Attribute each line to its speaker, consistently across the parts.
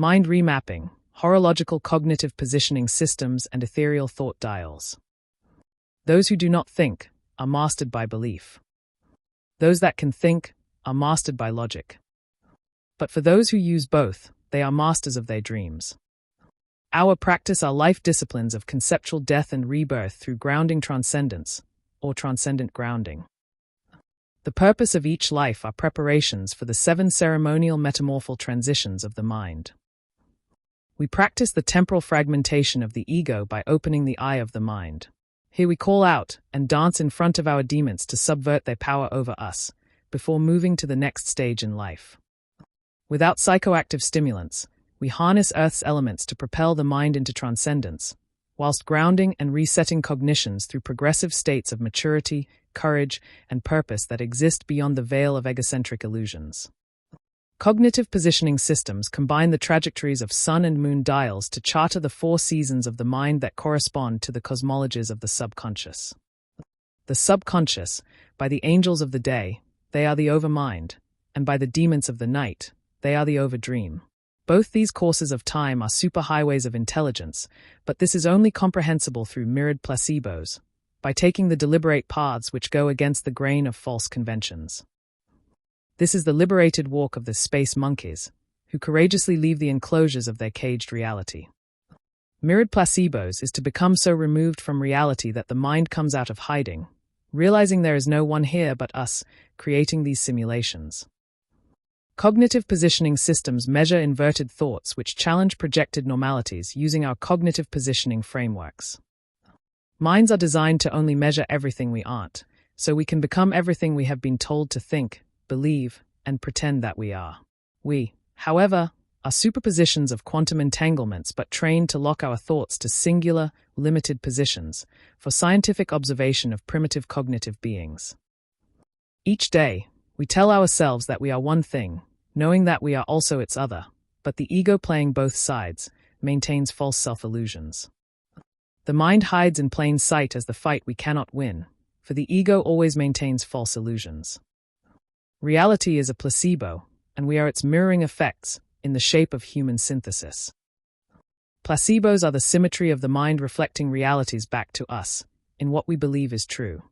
Speaker 1: Mind remapping, horological cognitive positioning systems and ethereal thought dials. Those who do not think are mastered by belief. Those that can think are mastered by logic. But for those who use both, they are masters of their dreams. Our practice are life disciplines of conceptual death and rebirth through grounding transcendence, or transcendent grounding. The purpose of each life are preparations for the 7 ceremonial metamorphal transitions of the mind. We practice the temporal fragmentation of the ego by opening the eye of the mind. Here we call out and dance in front of our demons to subvert their power over us, before moving to the next stage in life. Without psychoactive stimulants, we harness Earth's elements to propel the mind into transcendence, whilst grounding and resetting cognitions through progressive states of maturity, courage, and purpose that exist beyond the veil of egocentric illusions. Cognitive positioning systems combine the trajectories of sun and moon dials to charter the 4 seasons of the mind that correspond to the cosmologies of the subconscious. The subconscious, by the angels of the day, they are the overmind, and by the demons of the night, they are the overdream. Both these courses of time are superhighways of intelligence, but this is only comprehensible through mirrored placebos, by taking the deliberate paths which go against the grain of false conventions. This is the liberated walk of the space monkeys, who courageously leave the enclosures of their caged reality. Mirrored placebos is to become so removed from reality that the mind comes out of hiding, realizing there is no one here but us, creating these simulations. Cognitive positioning systems measure inverted thoughts which challenge projected normalities using our cognitive positioning frameworks. Minds are designed to only measure everything we aren't, so we can become everything we have been told to think, believe, and pretend that we are. We, however, are superpositions of quantum entanglements but trained to lock our thoughts to singular, limited positions for scientific observation of primitive cognitive beings. Each day, we tell ourselves that we are one thing, knowing that we are also its other, but the ego playing both sides maintains false self-illusions. The mind hides in plain sight as the fight we cannot win, for the ego always maintains false illusions. Reality is a placebo, and we are its mirroring effects in the shape of human synthesis. Placebos are the symmetry of the mind reflecting realities back to us, in what we believe is true.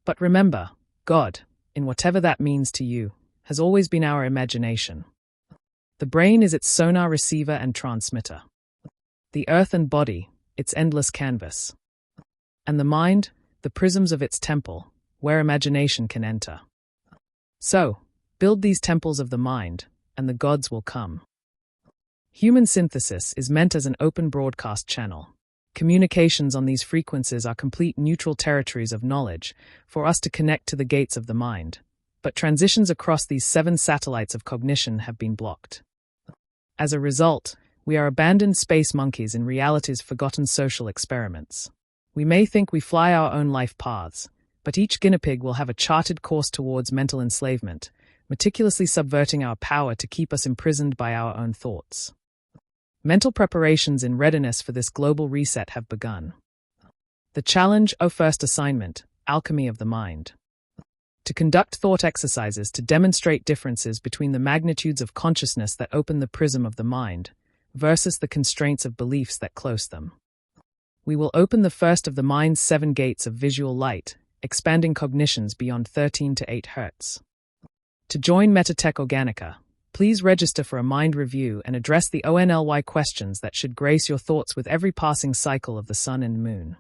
Speaker 1: But remember, God, in whatever that means to you, has always been our imagination. The brain is its sonar receiver and transmitter. The earth and body, its endless canvas. And the mind, the prisms of its temple, where imagination can enter. So, build these temples of the mind, and the gods will come. Human synthesis is meant as an open broadcast channel. Communications on these frequencies are complete neutral territories of knowledge for us to connect to the gates of the mind, but transitions across these 7 satellites of cognition have been blocked. As a result, we are abandoned space monkeys in reality's forgotten social experiments. We may think we fly our own life paths, but each guinea pig will have a charted course towards mental enslavement, meticulously subverting our power to keep us imprisoned by our own thoughts. Mental preparations in readiness for this global reset have begun. The challenge, first assignment, alchemy of the mind. To conduct thought exercises to demonstrate differences between the magnitudes of consciousness that open the prism of the mind versus the constraints of beliefs that close them. We will open the first of the mind's 7 gates of visual light, expanding cognitions beyond 13 to 8 Hz. To join Metatech Organica, please register for a mind review and address the ONLY questions that should grace your thoughts with every passing cycle of the sun and moon.